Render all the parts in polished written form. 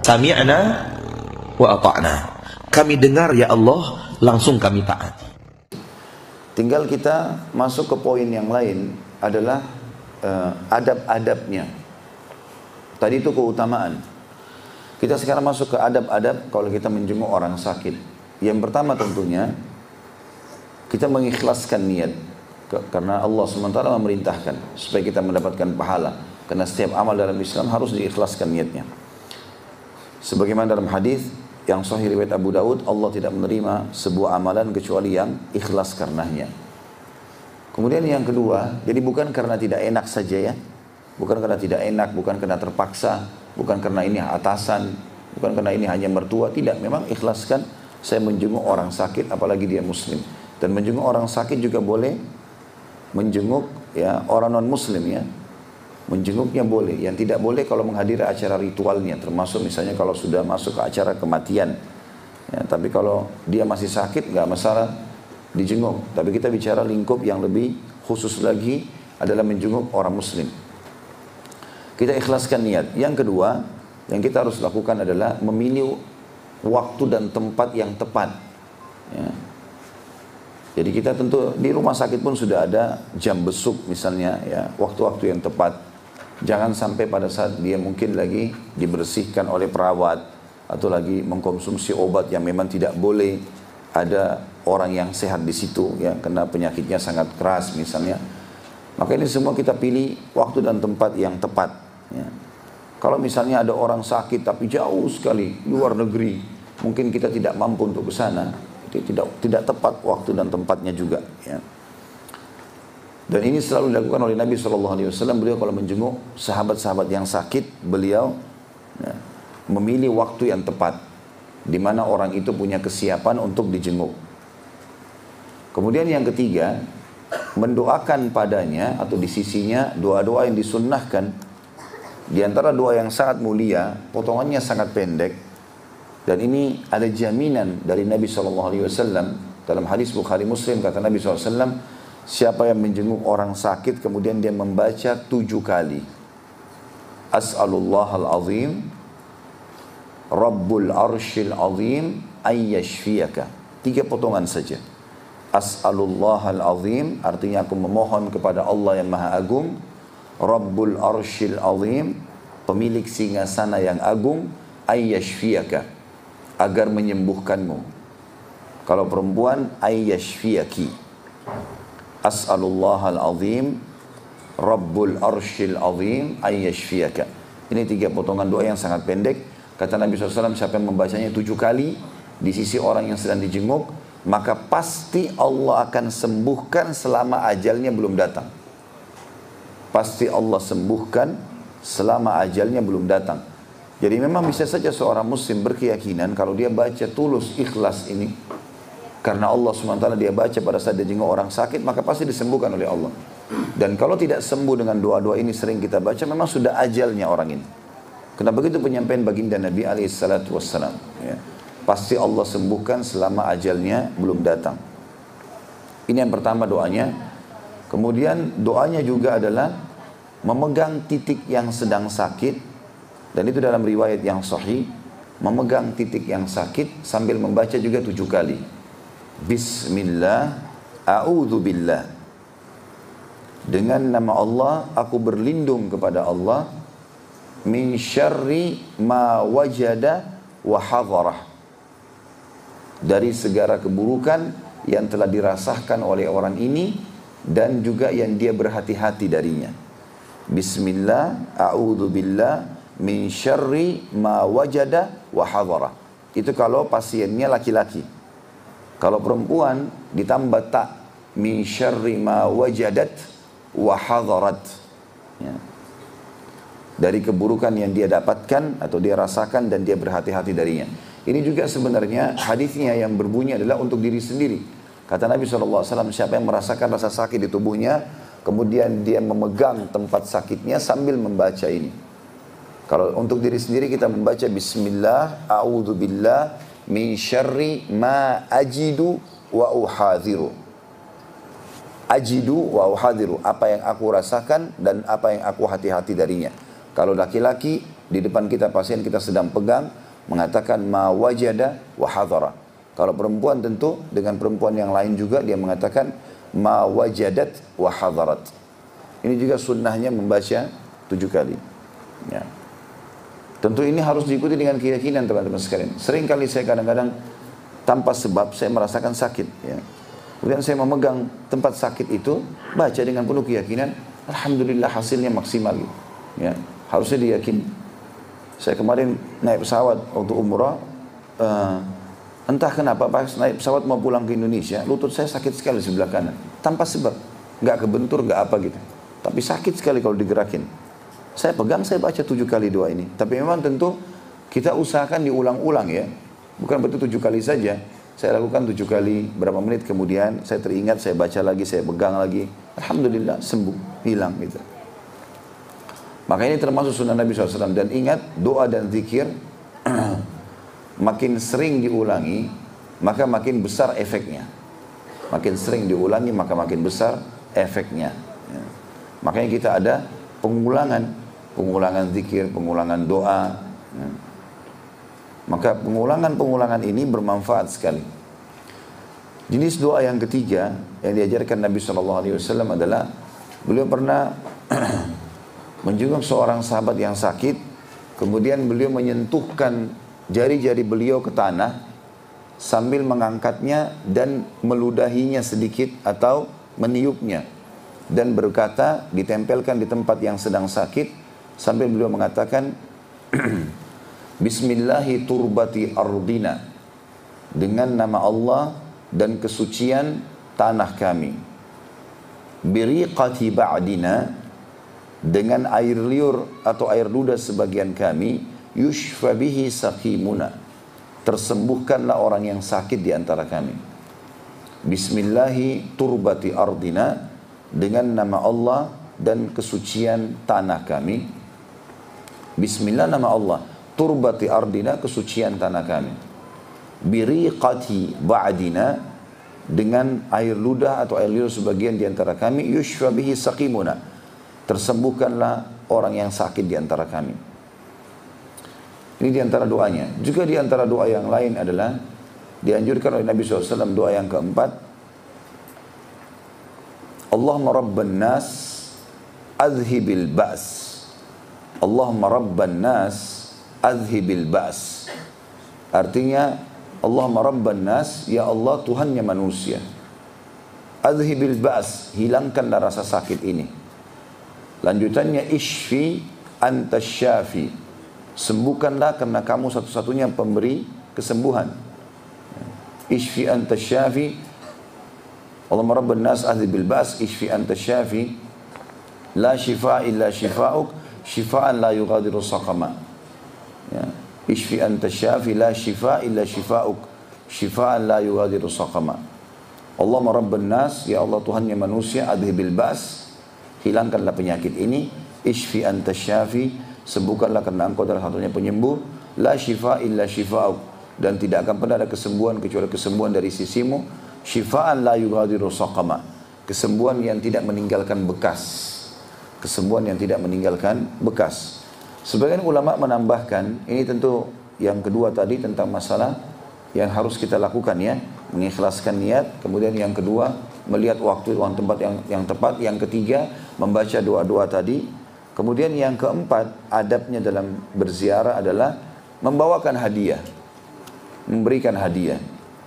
Sami'na wa ata'na. Kami dengar ya Allah, langsung kami taati. Tinggal kita masuk ke poin yang lain adalah adab-adabnya. Tadi itu keutamaan. Kita sekarang masuk ke adab-adab kalau kita menjenguk orang sakit. Yang pertama tentunya kita mengikhlaskan niat. Karena Allah SWT memerintahkan supaya kita mendapatkan pahala. Karena setiap amal dalam Islam harus diikhlaskan niatnya. Sebagaimana dalam hadis yang sahih riwayat Abu Daud, Allah tidak menerima sebuah amalan kecuali yang ikhlas karenanya. Kemudian yang kedua, jadi bukan karena tidak enak saja ya. Bukan karena tidak enak, bukan karena terpaksa, bukan karena ini atasan, bukan karena ini hanya mertua, tidak. Memang ikhlaskan saya menjenguk orang sakit apalagi dia muslim. Dan menjenguk orang sakit juga boleh menjenguk ya orang non muslim ya. Menjenguknya boleh, yang tidak boleh kalau menghadiri acara ritualnya, termasuk misalnya kalau sudah masuk ke acara kematian. Ya, tapi kalau dia masih sakit nggak masalah dijenguk. Tapi kita bicara lingkup yang lebih khusus lagi adalah menjenguk orang muslim. Kita ikhlaskan niat. Yang kedua, yang kita harus lakukan adalah memilih waktu dan tempat yang tepat. Ya. Jadi kita tentu di rumah sakit pun sudah ada jam besuk misalnya, ya waktu-waktu yang tepat. Jangan sampai pada saat dia mungkin lagi dibersihkan oleh perawat atau lagi mengkonsumsi obat yang memang tidak boleh, ada orang yang sehat di situ ya karena penyakitnya sangat keras misalnya. Maka ini semua kita pilih waktu dan tempat yang tepat. Ya. Kalau misalnya ada orang sakit tapi jauh sekali luar negeri, mungkin kita tidak mampu untuk ke sana, itu tidak tepat waktu dan tempatnya juga. Ya. Dan ini selalu dilakukan oleh Nabi SAW. Beliau kalau menjenguk sahabat-sahabat yang sakit, beliau ya, memilih waktu yang tepat, di mana orang itu punya kesiapan untuk dijenguk. Kemudian yang ketiga, mendoakan padanya atau di sisinya doa-doa yang disunnahkan. Di antara doa yang sangat mulia, potongannya sangat pendek, dan ini ada jaminan dari Nabi SAW. Dalam hadis Bukhari Muslim kata Nabi SAW, siapa yang menjenguk orang sakit kemudian dia membaca 7 kali As'alullahal azim Rabbul arshil azim ayyashfiyaka, 3 potongan saja. As'alullahal azim artinya aku memohon kepada Allah yang maha agung, Rabbul arshil azim pemilik singgasana yang agung, ayyashfiyaka agar menyembuhkanmu. Kalau perempuan ayyashfiyaki. As'alullahal azim Rabbul arshil azim ayyashfiyaka. Ini 3 potongan doa yang sangat pendek. Kata Nabi SAW, siapa yang membacanya 7 kali di sisi orang yang sedang dijenguk, maka pasti Allah akan sembuhkan selama ajalnya belum datang. Pasti Allah sembuhkan selama ajalnya belum datang. Jadi memang bisa saja seorang muslim berkeyakinan kalau dia baca tulus ikhlas ini karena Allah SWT dia baca pada saat dia jenguk orang sakit, maka pasti disembuhkan oleh Allah. Dan kalau tidak sembuh dengan doa-doa ini sering kita baca, memang sudah ajalnya orang ini. Kenapa begitu penyampaian baginda Nabi SAW? Ya. Pasti Allah sembuhkan selama ajalnya belum datang. Ini yang pertama doanya. Kemudian doanya juga adalah memegang titik yang sedang sakit. Dan itu dalam riwayat yang sahih. Memegang titik yang sakit sambil membaca juga 7 kali. Bismillah, a'udzu billah. Dengan nama Allah, aku berlindung kepada Allah. Min syarri ma wajada wa hadharah. Dari segala keburukan yang telah dirasakan oleh orang ini dan juga yang dia berhati-hati darinya. Bismillah, a'udzu billah min syarri ma wajada wa hadharah. Itu kalau pasiennya laki-laki. Kalau perempuan ditambah tak min syarri ma wajadat wa hadarat. Ya. Dari keburukan yang dia dapatkan atau dia rasakan dan dia berhati-hati darinya. Ini juga sebenarnya hadisnya yang berbunyi adalah untuk diri sendiri. Kata Nabi SAW, siapa yang merasakan rasa sakit di tubuhnya, kemudian dia memegang tempat sakitnya sambil membaca ini. Kalau untuk diri sendiri kita membaca Bismillah, a'udzubillah min syarri ma ajidu wa uhadhiru. Ajidu wa uhadhiru, apa yang aku rasakan dan apa yang aku hati-hati darinya. Kalau laki-laki di depan kita pasien kita sedang pegang, mengatakan ma wajada wa hadara. Kalau perempuan tentu dengan perempuan yang lain juga dia mengatakan ma wajadat wa hadarat. Ini juga sunnahnya membaca 7 kali. Ya. Tentu ini harus diikuti dengan keyakinan teman-teman sekalian. Sering kali saya kadang-kadang tanpa sebab saya merasakan sakit. Ya. Kemudian saya memegang tempat sakit itu, baca dengan penuh keyakinan, alhamdulillah hasilnya maksimal. Ya. Harusnya diyakini. Saya kemarin naik pesawat waktu umrah, entah kenapa pas naik pesawat mau pulang ke Indonesia, lutut saya sakit sekali sebelah kanan. Tanpa sebab, nggak kebentur, nggak apa gitu. Tapi sakit sekali kalau digerakin. Saya pegang, saya baca 7 kali doa ini. Tapi memang tentu kita usahakan diulang-ulang ya. Bukan betul 7 kali saja. Saya lakukan 7 kali, berapa menit kemudian saya teringat, saya baca lagi, saya pegang lagi. Alhamdulillah sembuh, hilang gitu. Maka ini termasuk sunnah Nabi SAW. Dan ingat, doa dan zikir makin sering diulangi, maka makin besar efeknya. Makin sering diulangi, maka makin besar efeknya. Ya. Makanya kita ada pengulangan zikir, pengulangan doa. Ya. Maka pengulangan ini bermanfaat sekali. Jenis doa yang ketiga yang diajarkan Nabi SAW adalah beliau pernah menjenguk seorang sahabat yang sakit, kemudian beliau menyentuhkan jari-jari beliau ke tanah sambil mengangkatnya dan meludahinya sedikit atau meniupnya dan berkata, ditempelkan di tempat yang sedang sakit sambil beliau mengatakan Bismillahi turbati ardina, dengan nama Allah dan kesucian tanah kami. Biriqati ba'dina, dengan air liur atau air ludah sebagian kami. Yushfa bihi saqimuna, tersembuhkanlah orang yang sakit di antara kami. Bismillahi turbati ardina, dengan nama Allah dan kesucian tanah kami. Bismillah nama Allah, turbati ardina, kesucian tanah kami. Biriqati ba'dina, dengan air ludah atau air liur sebagian di antara kami. Yushfa bihi saqimuna, tersembuhkanlah orang yang sakit di antara kami. Ini di antara doanya. Juga di antara doa yang lain adalah dianjurkan oleh Nabi SAW, doa yang keempat, Allahumma rabban nas adhibil ba's. Allahumma rabban nas adhibil ba's. Artinya Allahumma rabban nas, ya Allah Tuhannya manusia. Adhibil ba's, hilangkanlah rasa sakit ini. Lanjutannya ishfi anta syafi, sembuhkanlah karena kamu satu-satunya pemberi kesembuhan. Ishfi anta syafi, Allahumma rabban nas adhibil ba's, ishfi anta syafi, la shifa illa shifa'uk, shifa'an la yughadiru saqama. Ya. Ishfi anta syafi, la shifa illa shifa'uk, shifa'an la yughadiru saqama. Allahumma rabban nas, ya Allah Tuhannya manusia, adhibil ba's, hilangkanlah penyakit ini. Ishfi anta syafi, sembuhkanlah karena engkau adalah satunya penyembuh. La shifa illa shifa'uk, dan tidak akan pernah ada kesembuhan kecuali kesembuhan dari sisimu. Shifa'an la yughadiru saqama, kesembuhan yang tidak meninggalkan bekas. Kesembuhan yang tidak meninggalkan bekas. Sebagian ulama menambahkan, ini tentu yang kedua tadi tentang masalah yang harus kita lakukan ya, mengikhlaskan niat. Kemudian yang kedua, melihat waktu dan tempat yang tepat. Yang ketiga, membaca doa-doa tadi. Kemudian yang keempat, adabnya dalam berziarah adalah membawakan hadiah, memberikan hadiah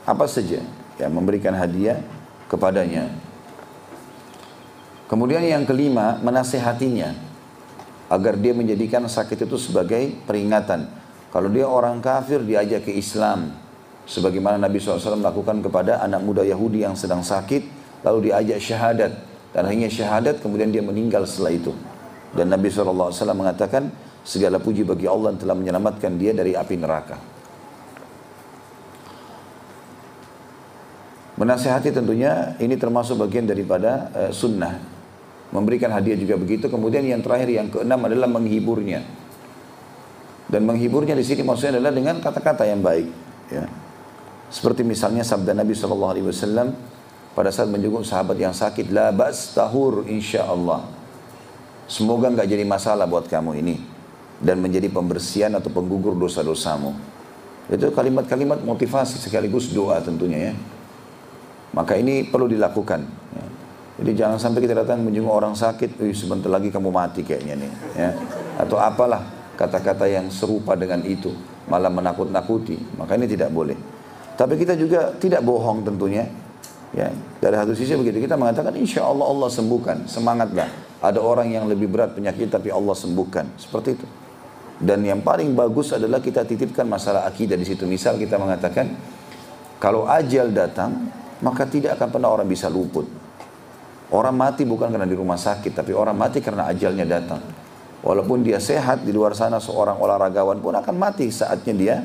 apa saja, ya, memberikan hadiah kepadanya. Kemudian yang kelima, menasehatinya agar dia menjadikan sakit itu sebagai peringatan. Kalau dia orang kafir, diajak ke Islam, sebagaimana Nabi SAW melakukan kepada anak muda Yahudi yang sedang sakit, lalu diajak syahadat, dan akhirnya syahadat, kemudian dia meninggal setelah itu. Dan Nabi SAW mengatakan, segala puji bagi Allah yang telah menyelamatkan dia dari api neraka. Menasihati tentunya ini termasuk bagian daripada sunnah. Memberikan hadiah juga begitu. Kemudian yang terakhir, yang keenam adalah menghiburnya. Dan menghiburnya di sini maksudnya adalah dengan kata-kata yang baik. Ya. Seperti misalnya sabda Nabi SAW pada saat menjenguk sahabat yang sakit, la ba's tahur insyaallah. Semoga enggak jadi masalah buat kamu ini. dan menjadi pembersihan atau penggugur dosa-dosamu. Itu kalimat-kalimat motivasi sekaligus doa tentunya ya. Maka ini perlu dilakukan. Ya. Jadi jangan sampai kita datang menjenguk orang sakit, sebentar lagi kamu mati kayaknya nih. Ya. Atau apalah kata-kata yang serupa dengan itu, malah menakut-nakuti. Maka ini tidak boleh. Tapi kita juga tidak bohong tentunya. Ya. Dari satu sisi begitu, kita mengatakan insya Allah Allah sembuhkan, semangatlah. Ada orang yang lebih berat penyakit tapi Allah sembuhkan. Seperti itu. Dan yang paling bagus adalah kita titipkan masalah akidah di situ. Misal kita mengatakan, kalau ajal datang, maka tidak akan pernah orang bisa luput. Orang mati bukan karena di rumah sakit, tapi orang mati karena ajalnya datang. Walaupun dia sehat, di luar sana seorang olahragawan pun akan mati saatnya dia